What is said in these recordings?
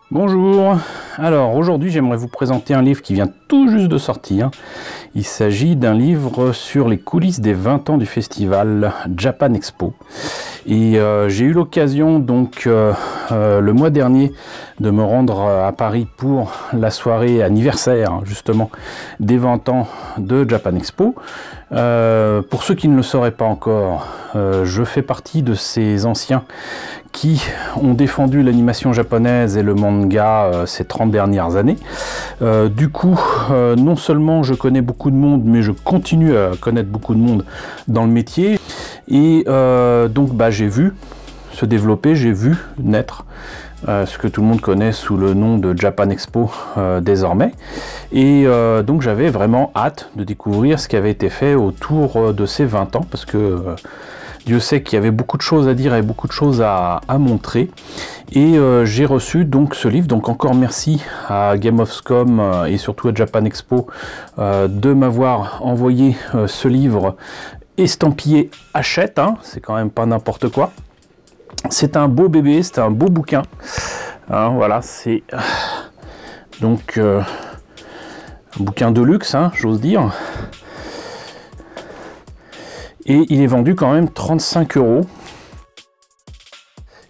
Bonjour, alors aujourd'hui j'aimerais vous présenter un livre qui vient tout juste de sortir. Il s'agit d'un livre sur les coulisses des 20 ans du festival Japan Expo. Et j'ai eu l'occasion donc le mois dernier de me rendre à Paris pour la soirée anniversaire justement des 20 ans de Japan Expo. Pour ceux qui ne le sauraient pas encore, je fais partie de ces anciens qui ont défendu l'animation japonaise et le manga ces 30 dernières années. Du coup, non seulement je connais beaucoup de monde, mais je continue à connaître beaucoup de monde dans le métier. Et donc j'ai vu se développer, j'ai vu naître ce que tout le monde connaît sous le nom de Japan Expo désormais. Et donc j'avais vraiment hâte de découvrir ce qui avait été fait autour de ces 20 ans, parce que Dieu sait qu'il y avait beaucoup de choses à dire et beaucoup de choses à montrer. Et j'ai reçu donc ce livre, donc encore merci à Game of Scum et surtout à Japan Expo de m'avoir envoyé ce livre estampillé Hachette, hein, c'est quand même pas n'importe quoi. C'est un beau bébé, c'est un beau bouquin. Hein, voilà, c'est donc un bouquin de luxe, hein, j'ose dire. Et il est vendu quand même 35 €.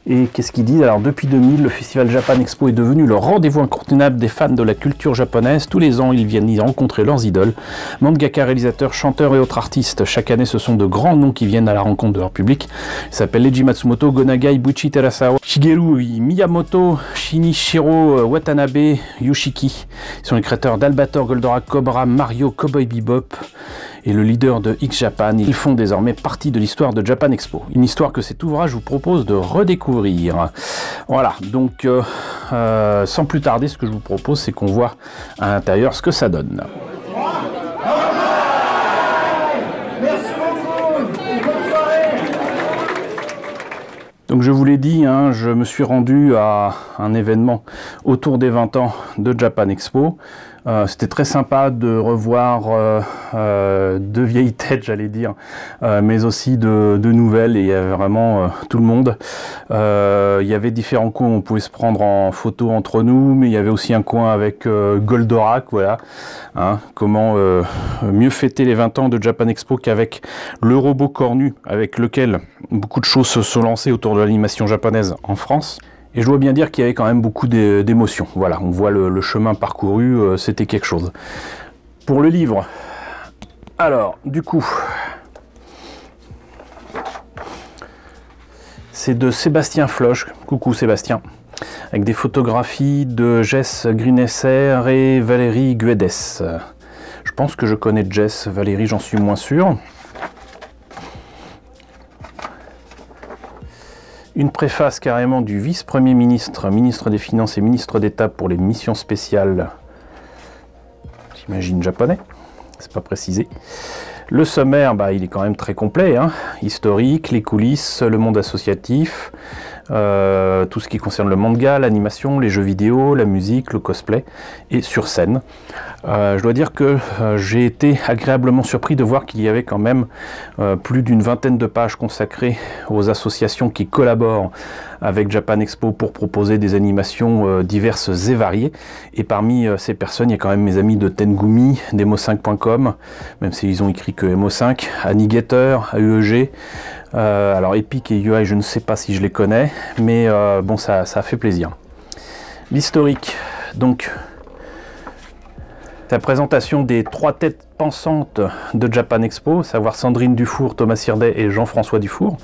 Et qu'est-ce qu'ils disent? Alors depuis 2000, le festival Japan Expo est devenu le rendez-vous incontournable des fans de la culture japonaise. Tous les ans, ils viennent y rencontrer leurs idoles. Mangaka, réalisateurs, chanteurs et autres artistes. Chaque année, ce sont de grands noms qui viennent à la rencontre de leur public. Ils s'appellent Leiji Matsumoto, Go Nagai, Buichi Terasawa, Shigeru Miyamoto, Shinichiro Watanabe, Yoshiki. Ils sont les créateurs d'Albator, Goldorak, Cobra, Mario, Cowboy Bebop et le leader de X-Japan. Ils font désormais partie de l'histoire de Japan Expo. Une histoire que cet ouvrage vous propose de redécouvrir. Voilà, donc sans plus tarder, ce que je vous propose, c'est qu'on voit à l'intérieur ce que ça donne. Donc je vous l'ai dit, hein, je me suis rendu à un événement autour des 20 ans de Japan Expo. C'était très sympa de revoir de vieilles têtes, j'allais dire, mais aussi de nouvelles, et il y avait vraiment tout le monde. Il y avait différents coins où on pouvait se prendre en photo entre nous, mais il y avait aussi un coin avec Goldorak, voilà. Hein, comment mieux fêter les 20 ans de Japan Expo qu'avec le robot cornu, avec lequel beaucoup de choses se sont lancées autour de l'animation japonaise en France. Et je dois bien dire qu'il y avait quand même beaucoup d'émotions. Voilà, on voit le chemin parcouru, c'était quelque chose. Pour le livre, alors, du coup, c'est de Sébastien Floch. Coucou Sébastien. Avec des photographies de Jess Grinesser et Valérie Guedes. Je pense que je connais Jess, Valérie, j'en suis moins sûr. Une préface carrément du vice-premier ministre, ministre des Finances et ministre d'État pour les missions spéciales, j'imagine japonais, c'est pas précisé. Le sommaire, il est quand même très complet, hein. Historique, les coulisses, le monde associatif, tout ce qui concerne le manga, l'animation, les jeux vidéo, la musique, le cosplay et sur scène. Je dois dire que j'ai été agréablement surpris de voir qu'il y avait quand même plus d'une vingtaine de pages consacrées aux associations qui collaborent avec Japan Expo pour proposer des animations diverses et variées. Et parmi ces personnes, il y a quand même mes amis de Tengumi, d'Emo5.com, même s'ils ont écrit que Emo5, Anigator, AEG. Alors Epic et UI, je ne sais pas si je les connais, mais bon, ça a fait plaisir. L'historique, donc, la présentation des 3 têtes pensantes de Japan Expo, à savoir Sandrine Dufour, Thomas Sirdet et Jean-François Dufour.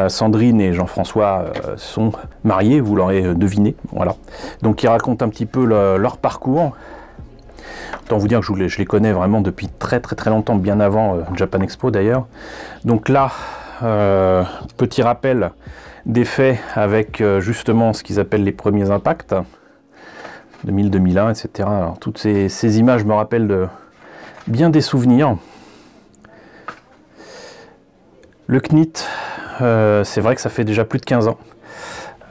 Sandrine et Jean-François sont mariés, vous l'aurez deviné, voilà. Donc ils racontent un petit peu leur parcours. Autant vous dire que je les connais vraiment depuis très longtemps, bien avant Japan Expo d'ailleurs. Donc là, petit rappel des faits avec justement ce qu'ils appellent les premiers impacts. 2000, 2001, etc. Alors, toutes ces images me rappellent bien des souvenirs. Le CNIT, c'est vrai que ça fait déjà plus de 15 ans.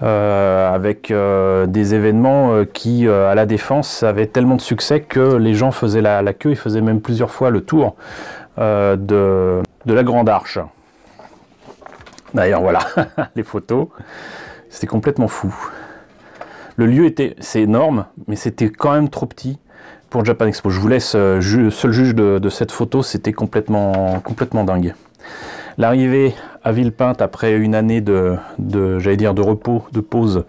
Avec des événements qui, à la Défense, avaient tellement de succès que les gens faisaient la queue, ils faisaient même plusieurs fois le tour de la Grande Arche. D'ailleurs, voilà, les photos, c'était complètement fou. Le lieu c'est énorme, mais c'était quand même trop petit pour Japan Expo. Je vous laisse seul juge de cette photo, c'était complètement dingue. L'arrivée à Villepinte après une année j'allais dire de repos, de pause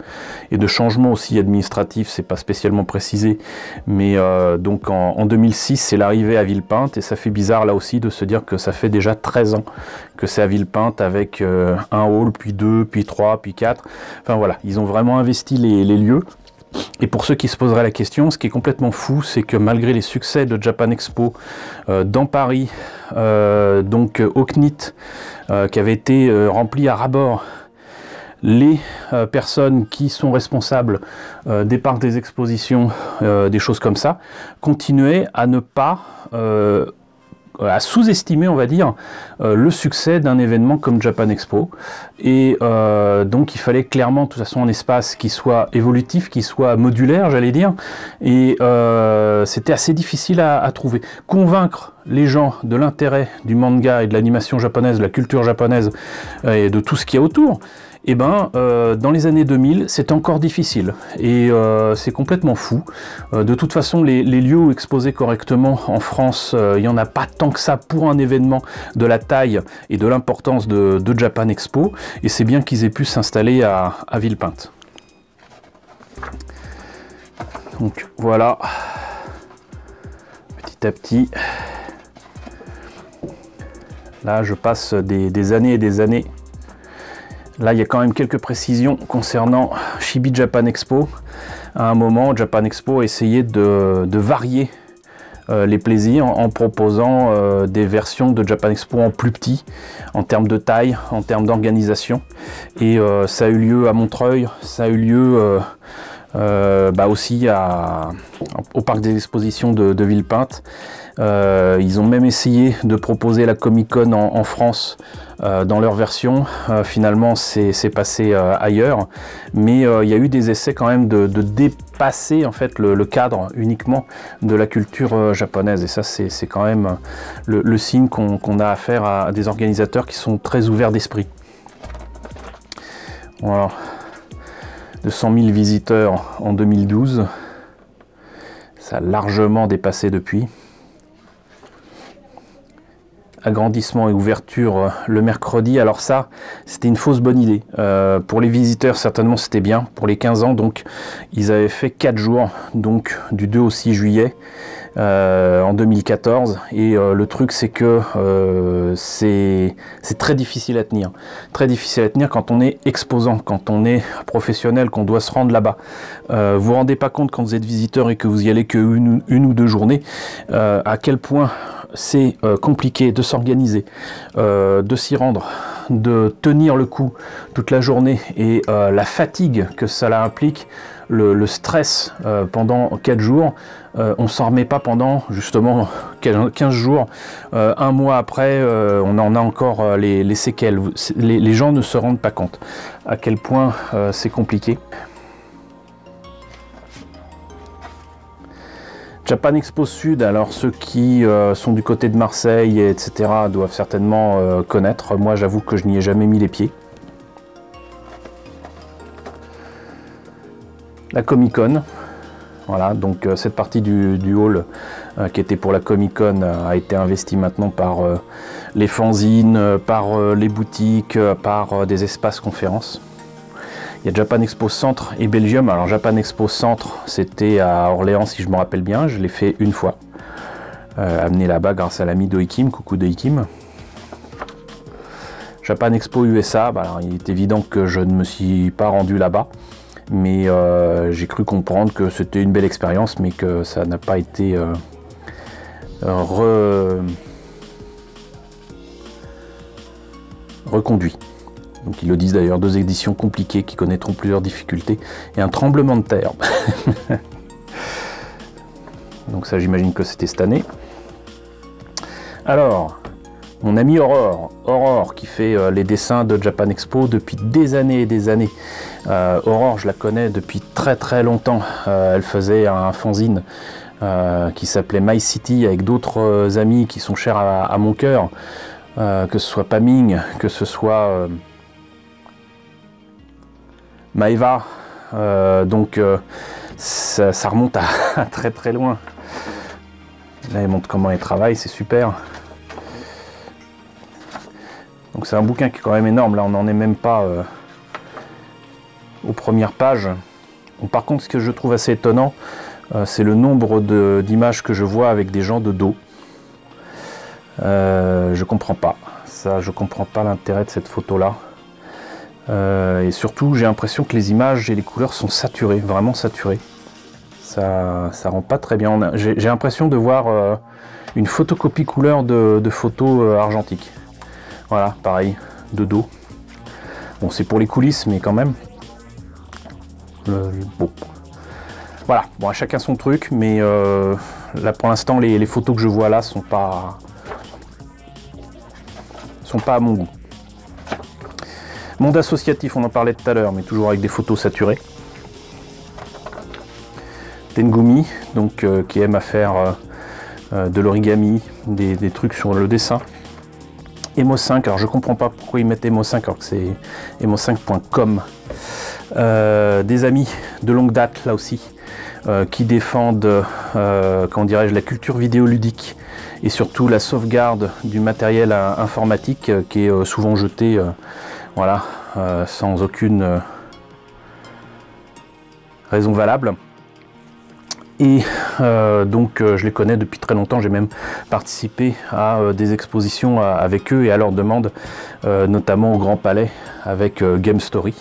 et de changement aussi administratif, c'est pas spécialement précisé, mais donc en 2006 c'est l'arrivée à Villepinte et ça fait bizarre là aussi de se dire que ça fait déjà 13 ans que c'est à Villepinte avec un hall, puis 2, puis 3, puis 4. Enfin voilà, ils ont vraiment investi les lieux. Et pour ceux qui se poseraient la question, ce qui est complètement fou, c'est que malgré les succès de Japan Expo dans Paris, donc au CNIT, qui avait été rempli à ras-bord, les personnes qui sont responsables des parcs des expositions, des choses comme ça, continuaient à ne pas à sous-estimer, on va dire, le succès d'un événement comme Japan Expo. Et donc il fallait clairement, de toute façon, un espace qui soit évolutif, qui soit modulaire, j'allais dire. Et c'était assez difficile à trouver. Convaincre les gens de l'intérêt du manga et de l'animation japonaise, de la culture japonaise et de tout ce qu'il y a autour, et ben, dans les années 2000, c'est encore difficile. Et c'est complètement fou. De toute façon, les lieux où exposer correctement en France, il n'y en a pas tant que ça pour un événement de la taille et de l'importance de Japan Expo. Et c'est bien qu'ils aient pu s'installer à Villepinte. Donc voilà, petit à petit. Là, je passe des années et des années. Là, il y a quand même quelques précisions concernant Chibi Japan Expo. À un moment, Japan Expo a essayé de varier les plaisirs en proposant des versions de Japan Expo en plus petit, en termes de taille, en termes d'organisation. Et ça a eu lieu à Montreuil, ça a eu lieu aussi au parc des expositions de Villepinte. Ils ont même essayé de proposer la Comic-Con en France dans leur version. Finalement, c'est passé ailleurs. Mais il y a eu des essais quand même de dépasser en fait le cadre uniquement de la culture japonaise. Et ça, c'est quand même le signe qu'on a affaire à des organisateurs qui sont très ouverts d'esprit. Voilà. 200 000 visiteurs en 2012. Ça a largement dépassé depuis. Agrandissement et ouverture le mercredi. Alors ça, c'était une fausse bonne idée. Pour les visiteurs, certainement, c'était bien. Pour les 15 ans, donc, ils avaient fait 4 jours, donc du 2 au 6 juillet en 2014. Et le truc, c'est que c'est très difficile à tenir. Très difficile à tenir quand on est exposant, quand on est professionnel, qu'on doit se rendre là-bas. Vous vous rendez pas compte quand vous êtes visiteur et que vous y allez que une ou deux journées, à quel point c'est compliqué de s'organiser, de s'y rendre, de tenir le coup toute la journée et la fatigue que cela implique, le stress pendant 4 jours. On s'en remet pas pendant justement 15 jours. Un mois après, on en a encore les séquelles. Les gens ne se rendent pas compte à quel point c'est compliqué. Japan Expo Sud, alors ceux qui sont du côté de Marseille, etc., doivent certainement connaître. Moi, j'avoue que je n'y ai jamais mis les pieds. La Comic-Con, voilà, donc cette partie du hall qui était pour la Comic-Con a été investie maintenant par les fanzines, par les boutiques, par des espaces conférences. Il y a Japan Expo Centre et Belgium. Alors Japan Expo Centre, c'était à Orléans si je me rappelle bien. Je l'ai fait une fois. Amené là-bas grâce à l'ami Doikim. Coucou Doikim. Japan Expo USA, alors, il est évident que je ne me suis pas rendu là-bas. Mais j'ai cru comprendre que c'était une belle expérience, mais que ça n'a pas été reconduit. Donc ils le disent d'ailleurs, 2 éditions compliquées qui connaîtront plusieurs difficultés et un tremblement de terre. Donc ça, j'imagine que c'était cette année. Alors, mon ami Aurore qui fait les dessins de Japan Expo depuis des années et des années. Aurore, je la connais depuis très très longtemps. Elle faisait un fanzine qui s'appelait My City avec d'autres amis qui sont chers à mon cœur. Que ce soit Paming, que ce soit Maeva, donc ça remonte à très très loin. Là il montre comment il travaille, c'est super. Donc c'est un bouquin qui est quand même énorme, là on n'en est même pas aux premières pages. Bon, par contre ce que je trouve assez étonnant, c'est le nombre d'images que je vois avec des gens de dos. Je comprends pas. Ça, je comprends pas l'intérêt de cette photo là. Et surtout j'ai l'impression que les images et les couleurs sont saturées, vraiment saturées. Ça rend pas très bien. J'ai l'impression de voir une photocopie couleur de photos argentiques. Voilà, pareil, de dos. Bon, c'est pour les coulisses, mais quand même. Bon. Voilà, bon, à chacun son truc, mais là pour l'instant, les photos que je vois là sont pas à mon goût. Monde associatif, on en parlait tout à l'heure, mais toujours avec des photos saturées. Tengumi, donc qui aime à faire de l'origami, des trucs sur le dessin. Emo5, alors je comprends pas pourquoi ils mettent Emo5 alors que c'est emo5.com. Des amis de longue date là aussi qui défendent comment dirais-je, la culture vidéoludique et surtout la sauvegarde du matériel informatique qui est souvent jeté voilà, sans aucune raison valable. Et donc je les connais depuis très longtemps, j'ai même participé à des expositions avec eux et à leur demande, notamment au Grand Palais avec Game Story.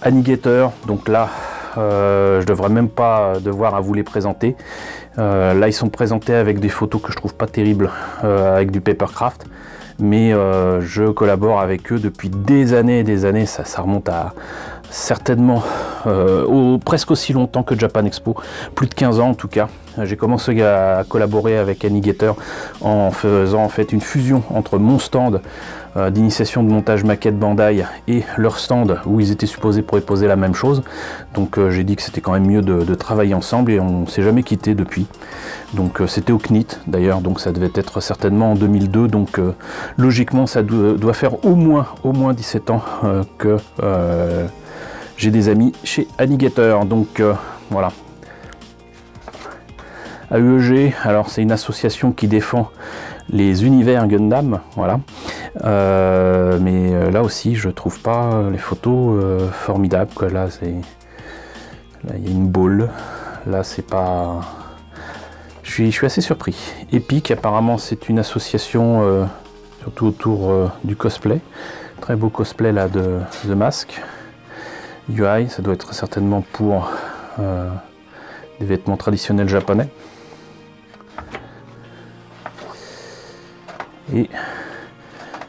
Annigator, donc là je devrais même pas devoir à vous les présenter. Là ils sont présentés avec des photos que je trouve pas terribles, avec du papercraft, mais je collabore avec eux depuis des années et des années, ça remonte à certainement presque aussi longtemps que Japan Expo, plus de 15 ans en tout cas. J'ai commencé à collaborer avec Annigator en faisant en fait une fusion entre mon stand d'initiation de montage maquette Bandai et leur stand où ils étaient supposés proposer la même chose. Donc j'ai dit que c'était quand même mieux de travailler ensemble et on s'est jamais quitté depuis. Donc c'était au CNIT d'ailleurs, donc ça devait être certainement en 2002, donc logiquement ça doit faire au moins 17 ans que j'ai des amis chez Annigator, donc voilà. AUEG, alors c'est une association qui défend les univers Gundam, voilà. Mais là aussi je trouve pas les photos formidables, quoi. Là il y a une boule, là c'est pas... Je suis assez surpris. Epic, apparemment c'est une association surtout autour du cosplay. Très beau cosplay là de The Mask. UI, ça doit être certainement pour des vêtements traditionnels japonais. Et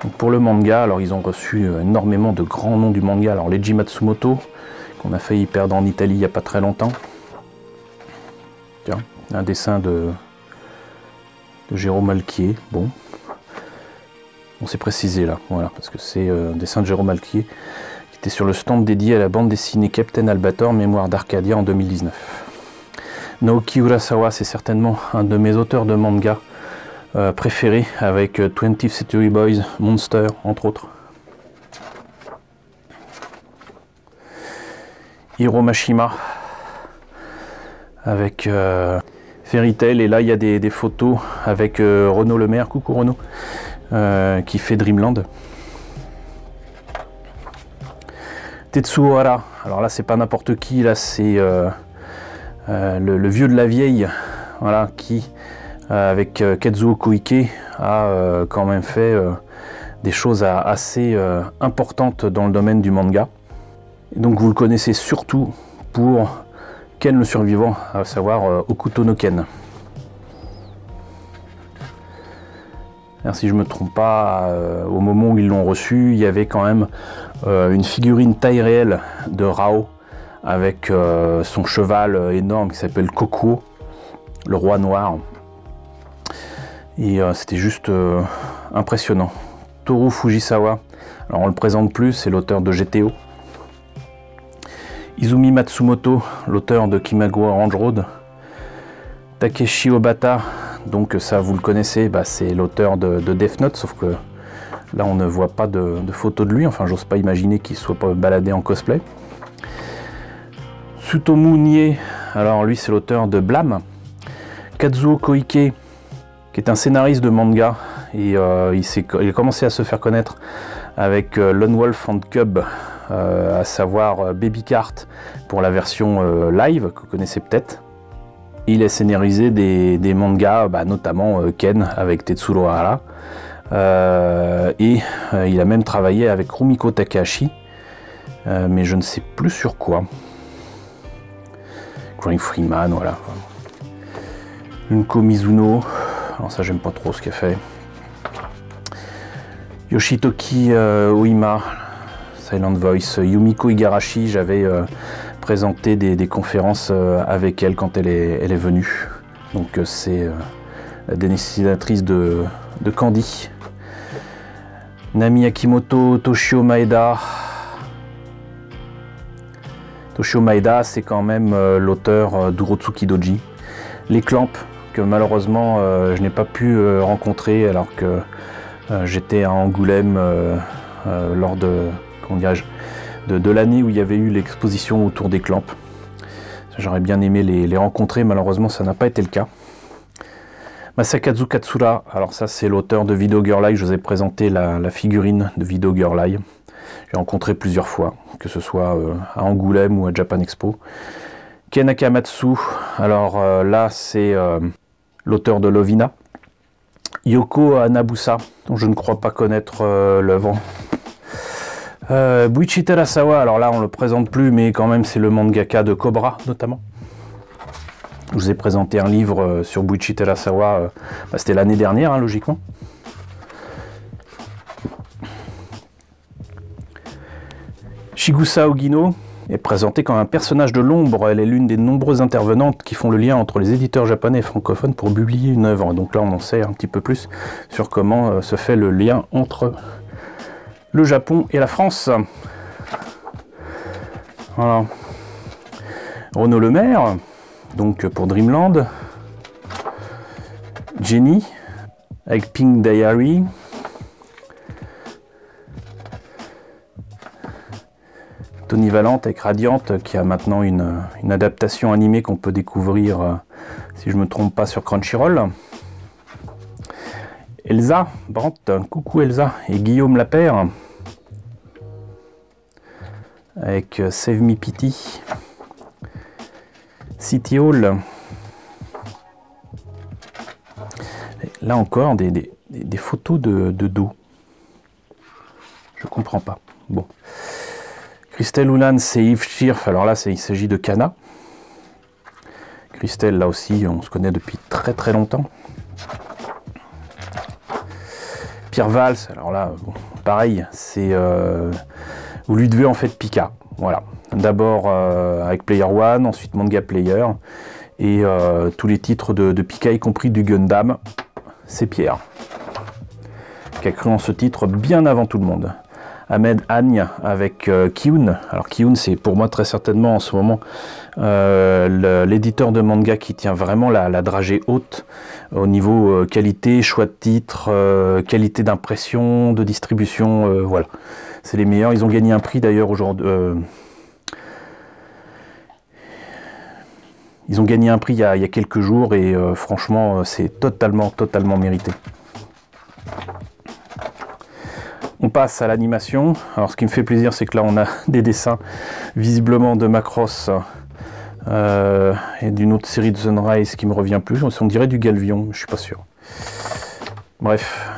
donc pour le manga, alors ils ont reçu énormément de grands noms du manga. Alors Leiji Matsumoto, qu'on a failli perdre en Italie il n'y a pas très longtemps. Tiens, un dessin de Jérôme Alquier. Bon, on s'est précisé là, voilà, parce que c'est un dessin de Jérôme Alquier qui était sur le stand dédié à la bande dessinée Captain Albator, Mémoire d'Arcadia en 2019. Naoki Urasawa, c'est certainement un de mes auteurs de manga préférés, avec 20th Century Boys, Monster, entre autres. Hiro Mashima, avec Fairy Tail, et là il y a des photos avec Renaud Lemaire, coucou Renaud, qui fait Dreamland. Tetsuo Hara, alors là c'est pas n'importe qui, là c'est le vieux de la vieille, voilà, qui avec Kazuo Koike a quand même fait des choses assez importantes dans le domaine du manga. Et donc vous le connaissez surtout pour Ken le survivant, à savoir Hokuto no Ken. Alors, si je ne me trompe pas, au moment où ils l'ont reçu, il y avait quand même une figurine taille réelle de Rao avec son cheval énorme qui s'appelle Kokuo, le roi noir. Et c'était juste impressionnant. Toru Fujisawa, alors on le présente plus, c'est l'auteur de GTO. Izumi Matsumoto, l'auteur de Kimagure Orange Road. Takeshi Obata, donc ça vous le connaissez, bah, c'est l'auteur de Death Note, sauf que Là, on ne voit pas de photos de lui, enfin, j'ose pas imaginer qu'il soit pas baladé en cosplay. Tsutomu Nie, alors lui, c'est l'auteur de Blam. Kazuo Koike, qui est un scénariste de manga, et il a commencé à se faire connaître avec Lone Wolf and Cub, à savoir Baby Cart pour la version live, que vous connaissez peut-être. Il a scénarisé des mangas, notamment Ken avec Tetsuro Hara. Il a même travaillé avec Rumiko Takahashi, mais je ne sais plus sur quoi. Crying Freeman, voilà. Junko Mizuno, alors ça j'aime pas trop ce qu'elle fait. Yoshitoki Oima, Silent Voice. Yumiko Igarashi, j'avais présenté des conférences avec elle quand elle est venue. Donc c'est la dessinatrice de Candy. Nami Akimoto, Toshio Maeda. Toshio Maeda, c'est quand même l'auteur d'Urotsuki Doji. Les Clamps, que malheureusement je n'ai pas pu rencontrer alors que j'étais à Angoulême lors de, comment dirais-je, de l'année où il y avait eu l'exposition autour des Clamps. J'aurais bien aimé les rencontrer, malheureusement ça n'a pas été le cas. Masakazu Katsura, alors ça c'est l'auteur de Video Girl Eye, je vous ai présenté la figurine de Video Girl Eye. J'ai rencontré plusieurs fois, que ce soit à Angoulême ou à Japan Expo. Ken Akamatsu, alors là c'est l'auteur de Lovina. Yoko Hanabusa, dont je ne crois pas connaître l'œuvre. Buichi Terasawa, alors là on le présente plus, mais quand même c'est le mangaka de Cobra notamment. Je vous ai présenté un livre sur Buichi Terasawa, c'était l'année dernière, hein, logiquement. Shigusa Ogino est présentée comme un personnage de l'ombre. Elle est l'une des nombreuses intervenantes qui font le lien entre les éditeurs japonais et francophones pour publier une œuvre. Donc là, on en sait un petit peu plus sur comment se fait le lien entre le Japon et la France. Voilà. Renaud Lemaire, donc pour Dreamland. Jenny, avec Pink Diary. Tony Valente avec Radiant, qui a maintenant une adaptation animée qu'on peut découvrir, si je ne me trompe pas, sur Crunchyroll. Elsa Brandt, coucou Elsa, et Guillaume Lapère, avec Save Me Pity. City Hall. Là encore, des photos de dos. Je comprends pas. Bon. Christelle Oulan, c'est Yves Schirf. Alors là, il s'agit de Kana. Christelle, là aussi, on se connaît depuis très très longtemps. Pierre Valls, alors là, bon, pareil, c'est... vous lui devez en fait Pika. Voilà. D'abord avec Player One, ensuite Manga Player. Et tous les titres de Pika, y compris du Gundam, c'est Pierre. Qui a cru en ce titre bien avant tout le monde. Ahmed Agne avec Kiun. Alors Kiun, c'est pour moi très certainement en ce moment l'éditeur de manga qui tient vraiment la dragée haute au niveau qualité, choix de titre, qualité d'impression, de distribution, voilà. C'est les meilleurs. Ils ont gagné un prix d'ailleurs aujourd'hui. Ils ont gagné un prix il y a quelques jours et franchement c'est totalement mérité. On passe à l'animation. Alors ce qui me fait plaisir, c'est que là on a des dessins visiblement de Macross et d'une autre série de Sunrise qui me revient plus. On dirait du Galvion, je suis pas sûr. Bref.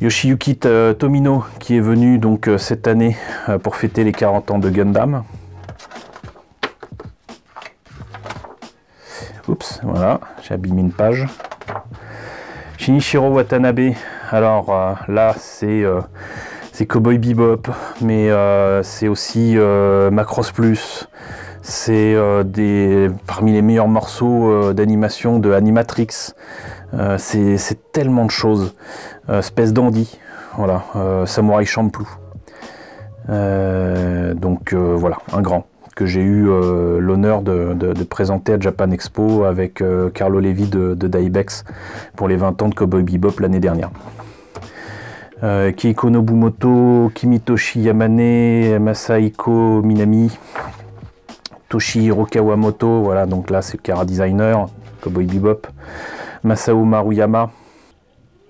Yoshiyuki Tomino qui est venu donc cette année pour fêter les 40 ans de Gundam. Oups, voilà, j'ai abîmé une page. Shinichiro Watanabe, alors là c'est Cowboy Bebop, mais c'est aussi Macross Plus, c'est parmi les meilleurs morceaux d'animation de Animatrix, c'est tellement de choses, Space Dandy, voilà, Samurai Champloo, donc voilà, un grand que j'ai eu l'honneur de présenter à Japan Expo avec Carlo Levi de Daibex pour les 20 ans de Cowboy Bebop l'année dernière. Keiko Nobumoto, Kimitoshi Yamane, Masahiko Minami, Toshihiro Kawamoto, voilà, donc là c'est Kara Designer, Cowboy Bebop, Masao Maruyama,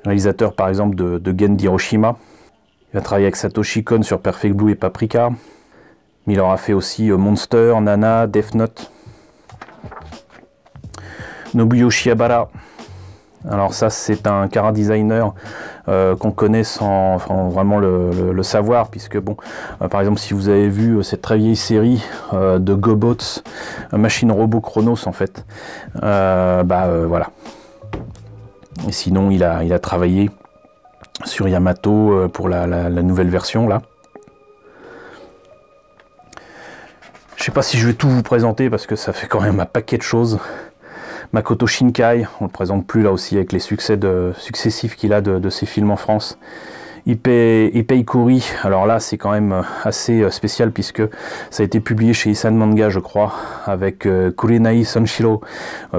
réalisateur par exemple de Gen d'Hiroshima. Il va travailler avec Satoshi Kon sur Perfect Blue et Paprika, mais il aura fait aussi Monster, Nana, Death Note. Nobuyoshi Habara, alors ça c'est un Kara Designer qu'on connaît sans vraiment le savoir, puisque bon, par exemple si vous avez vu cette très vieille série de GoBots, Machine Robot Chronos en fait, voilà. Et sinon il a travaillé sur Yamato pour la nouvelle version là. Je sais pas si je vais tout vous présenter parce que ça fait quand même un paquet de choses. Makoto Shinkai, on le présente plus là aussi avec les succès successifs qu'il a de ses films en France. Ipei Kuri, alors là c'est quand même assez spécial puisque ça a été publié chez Isan Manga je crois, avec Kurenai Sanshiro,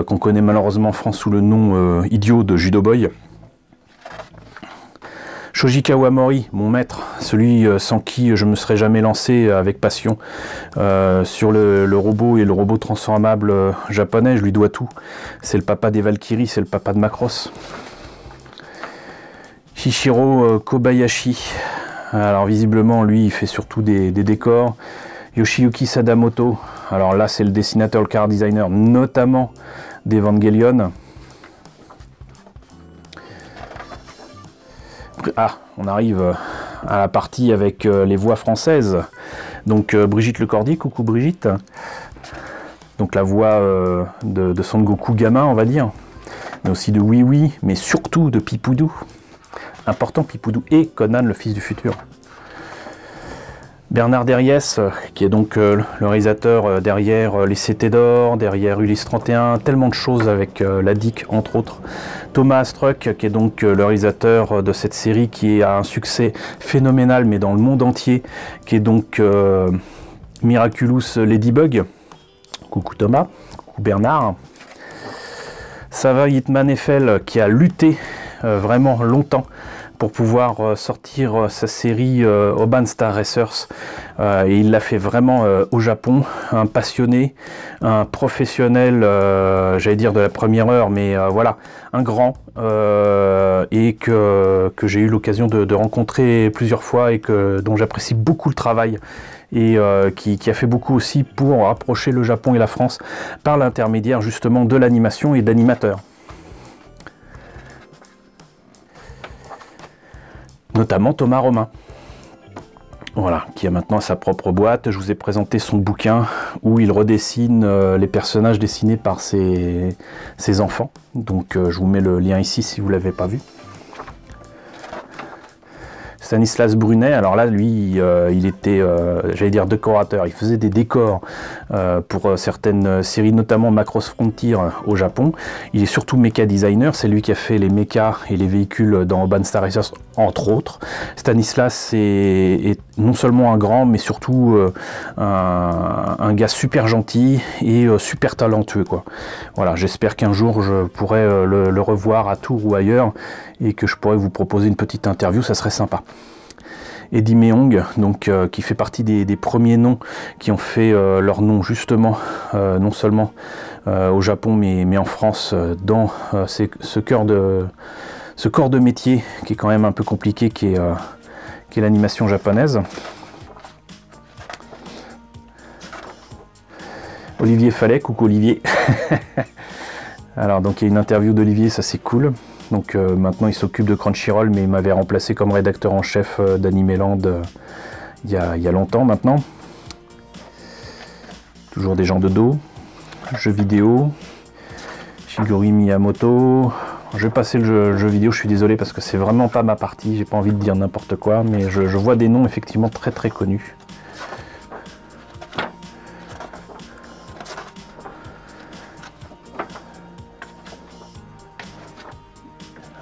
qu'on connaît malheureusement en France sous le nom idiot de Judo Boy. Shoji Kawamori, mon maître, celui sans qui je me serais jamais lancé avec passion sur le robot et le robot transformable japonais, je lui dois tout. C'est le papa des Valkyries, c'est le papa de Macross. Shishiro Kobayashi, alors visiblement lui il fait surtout des décors. Yoshiyuki Sadamoto, alors là c'est le dessinateur, le car designer, notamment d'Evangelion. Ah, on arrive à la partie avec les voix françaises. Donc Brigitte Lecordier, coucou Brigitte. Donc la voix de Son Goku gamin, on va dire. Mais aussi de Oui Oui, mais surtout de Pipoudou. Important Pipoudou et Conan, le fils du futur. Bernard Derriès, qui est donc le réalisateur derrière Les CT d'Or, derrière Ulysse 31, tellement de choses avec la DIC entre autres. Thomas Astruc, qui est donc le réalisateur de cette série qui a un succès phénoménal mais dans le monde entier, qui est donc Miraculous Ladybug. Coucou Thomas, coucou Bernard. Sava Hitman Eiffel, qui a lutté vraiment longtemps pour pouvoir sortir sa série Urban Star Racers, et il l'a fait vraiment au Japon, un passionné, un professionnel, j'allais dire de la première heure, mais voilà, un grand, et que j'ai eu l'occasion de rencontrer plusieurs fois et dont j'apprécie beaucoup le travail, et qui a fait beaucoup aussi pour rapprocher le Japon et la France par l'intermédiaire justement de l'animation et d'animateurs. Notamment Thomas Romain, voilà, qui a maintenant sa propre boîte. Je vous ai présenté son bouquin où il redessine les personnages dessinés par ses enfants. Donc je vous mets le lien ici si vous ne l'avez pas vu. Stanislas Brunet, alors là, lui, il était, j'allais dire, décorateur. Il faisait des décors pour certaines séries, notamment Macross Frontier au Japon. Il est surtout méca designer. C'est lui qui a fait les mechas et les véhicules dans Urban Star Racers, entre autres. Stanislas est non seulement un grand, mais surtout un gars super gentil et super talentueux, quoi. Voilà, j'espère qu'un jour, je pourrai le revoir à Tours ou ailleurs et que je pourrais vous proposer une petite interview, ça serait sympa. Eddie Meong, donc, qui fait partie des premiers noms qui ont fait leur nom justement, non seulement au Japon, mais en France, dans ce corps de métier qui est quand même un peu compliqué, qui est l'animation japonaise. Olivier Fallet, coucou Olivier. Alors donc il y a une interview d'Olivier, ça c'est cool. Donc maintenant il s'occupe de Crunchyroll, mais il m'avait remplacé comme rédacteur en chef d'Animeland il y a longtemps maintenant. Toujours des gens de dos. Jeux vidéo. Shigeru Miyamoto. Je vais passer le jeu vidéo, je suis désolé parce que c'est vraiment pas ma partie, j'ai pas envie de dire n'importe quoi, mais je vois des noms effectivement très très connus.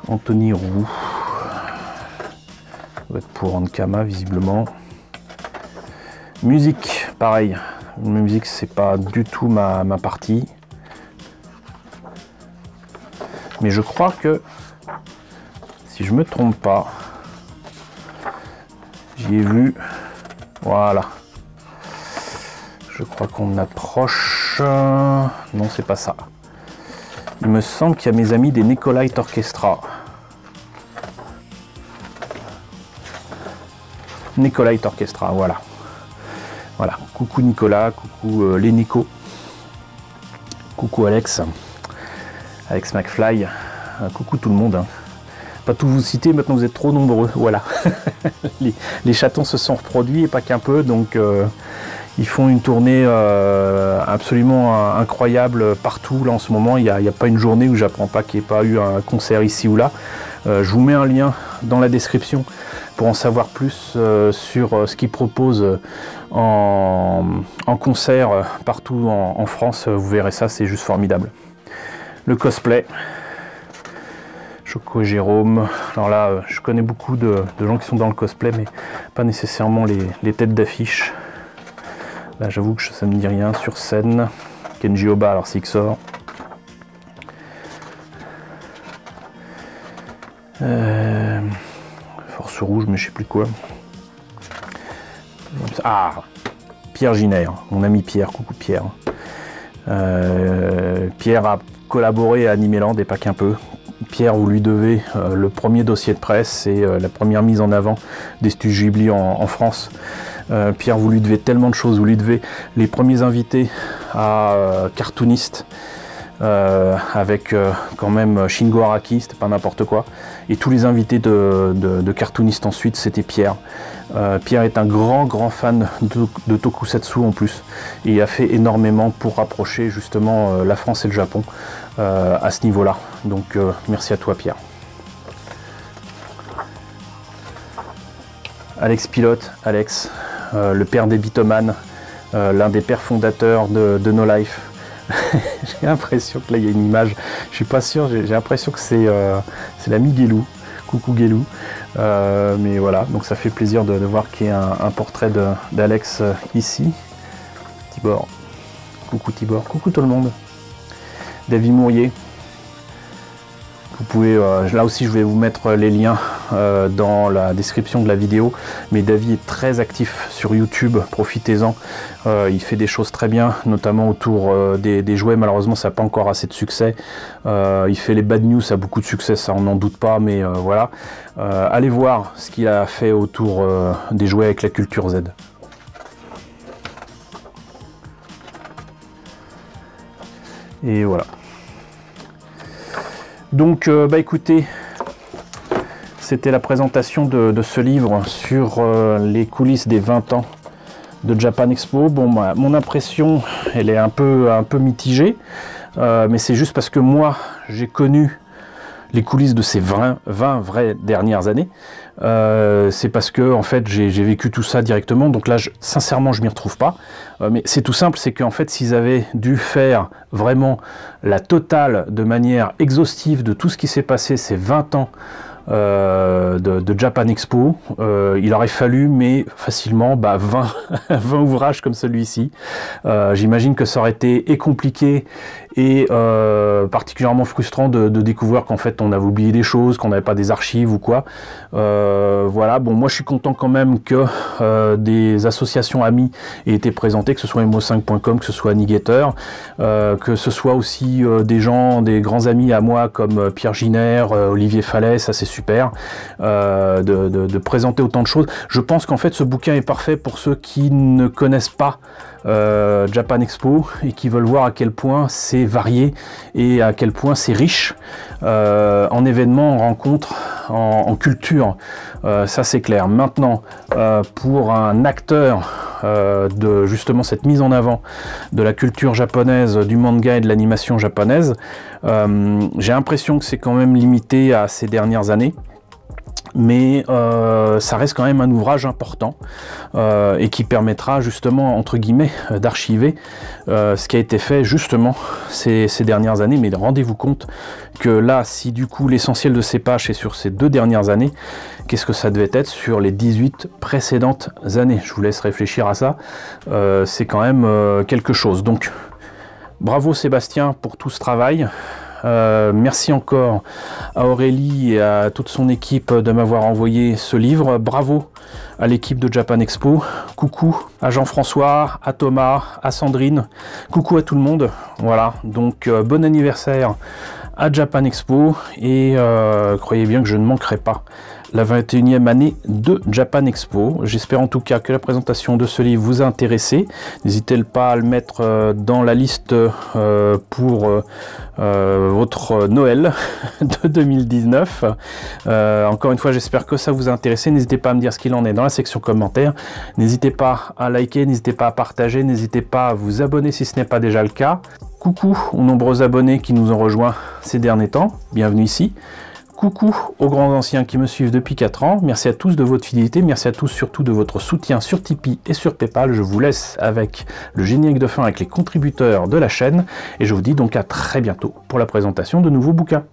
Anthony Roux, ça doit être pour Ankama visiblement. Musique, pareil, la musique c'est pas du tout ma partie. Mais je crois que, si je me trompe pas, J'y ai vu. Voilà. Je crois qu'on approche. Non, c'est pas ça. Il me semble qu'il y a mes amis des Nicolite Orchestra. Nicolite Orchestra, voilà. Voilà. Coucou Nicolas, coucou les Nico. Coucou Alex. Alex McFly. Coucou tout le monde. Hein. Pas tout vous citer, maintenant vous êtes trop nombreux. Voilà. les chatons se sont reproduits et pas qu'un peu, donc ils font une tournée absolument incroyable partout. Là en ce moment, il n'y a pas une journée où j'apprends pas qu'il n'y ait pas eu un concert ici ou là. Je vous mets un lien dans la description pour en savoir plus sur ce qu'ils proposent en concert partout en France. Vous verrez ça, c'est juste formidable. Le cosplay. Choco et Jérôme. Alors là, je connais beaucoup de gens qui sont dans le cosplay, mais pas nécessairement les têtes d'affiche. Là, j'avoue que ça ne me dit rien. Sur scène, Kenji Oba, alors c'est XOR. Force rouge, mais je sais plus quoi. Ah, Pierre Giner, mon ami Pierre. Coucou Pierre. Pierre a collaboré à Animeland et pas qu'un peu. Pierre, vous lui devez le premier dossier de presse et la première mise en avant des studios Ghibli en France. Pierre, vous lui devez tellement de choses. Vous lui devez les premiers invités à cartoonistes avec quand même Shingo Araki, c'était pas n'importe quoi. Et tous les invités de cartoonistes ensuite, c'était Pierre. Pierre est un grand fan de Tokusatsu en plus. Et il a fait énormément pour rapprocher justement la France et le Japon à ce niveau-là. Donc merci à toi Pierre. Alex Pilote, Alex, le père des Bitoman, l'un des pères fondateurs de No Life. J'ai l'impression que là il y a une image, je suis pas sûr, j'ai l'impression que c'est l'ami Guélou. Coucou Guélou. Mais voilà, donc ça fait plaisir de voir qu'il y a un portrait d'Alex ici. Tibor. Coucou Tibor. Coucou tout le monde. David Mourier. Vous pouvez, là aussi je vais vous mettre les liens dans la description de la vidéo, mais David est très actif sur YouTube, profitez-en, il fait des choses très bien, notamment autour des jouets. Malheureusement ça n'a pas encore assez de succès, il fait les bad news, ça a beaucoup de succès, ça on n'en doute pas, mais voilà, allez voir ce qu'il a fait autour des jouets avec la culture Z. Et voilà. Donc bah écoutez, c'était la présentation de ce livre sur les coulisses des 20 ans de Japan Expo. Bon, bah, mon impression, elle est un peu mitigée, mais c'est juste parce que moi, j'ai connu les coulisses de ces 20 vraies dernières années. C'est parce que en fait j'ai vécu tout ça directement, donc là sincèrement je m'y retrouve pas, mais c'est tout simple, c'est qu'en fait s'ils avaient dû faire vraiment la totale de manière exhaustive de tout ce qui s'est passé ces 20 ans de Japan Expo, il aurait fallu mais facilement 20 ouvrages comme celui-ci. J'imagine que ça aurait été compliqué et particulièrement frustrant de découvrir qu'en fait on avait oublié des choses, qu'on n'avait pas des archives ou quoi. Voilà, bon, moi je suis content quand même que des associations amies aient été présentées, que ce soit mo5.com, que ce soit Annigator, que ce soit aussi des gens, des grands amis à moi comme Pierre Giner, Olivier Fallet, ça c'est super, de présenter autant de choses. Je pense qu'en fait ce bouquin est parfait pour ceux qui ne connaissent pas Japan Expo et qui veulent voir à quel point c'est varié et à quel point c'est riche en événements, en rencontres, en culture, ça c'est clair. Maintenant, pour un acteur de justement cette mise en avant de la culture japonaise, du manga et de l'animation japonaise, j'ai l'impression que c'est quand même limité à ces dernières années. Mais ça reste quand même un ouvrage important et qui permettra justement entre guillemets d'archiver ce qui a été fait justement ces dernières années. Mais rendez-vous compte que là, si du coup l'essentiel de ces pages est sur ces 2 dernières années, qu'est-ce que ça devait être sur les 18 précédentes années? Je vous laisse réfléchir à ça, c'est quand même quelque chose. Donc bravo Sébastien pour tout ce travail. Merci encore à Aurélie et à toute son équipe de m'avoir envoyé ce livre. Bravo à l'équipe de Japan Expo. Coucou à Jean-François, à Thomas, à Sandrine. Coucou à tout le monde. Voilà, donc bon anniversaire à Japan Expo et croyez bien que je ne manquerai pas la 21e année de Japan Expo. J'espère en tout cas que la présentation de ce livre vous a intéressé. N'hésitez pas à le mettre dans la liste pour votre Noël de 2019. Encore une fois, j'espère que ça vous a intéressé. N'hésitez pas à me dire ce qu'il en est dans la section commentaires. N'hésitez pas à liker, n'hésitez pas à partager, n'hésitez pas à vous abonner si ce n'est pas déjà le cas. Coucou aux nombreux abonnés qui nous ont rejoints ces derniers temps. Bienvenue ici. Coucou aux grands anciens qui me suivent depuis 4 ans. Merci à tous de votre fidélité. Merci à tous surtout de votre soutien sur Tipeee et sur Paypal. Je vous laisse avec le générique de fin avec les contributeurs de la chaîne. Et je vous dis donc à très bientôt pour la présentation de nouveaux bouquins.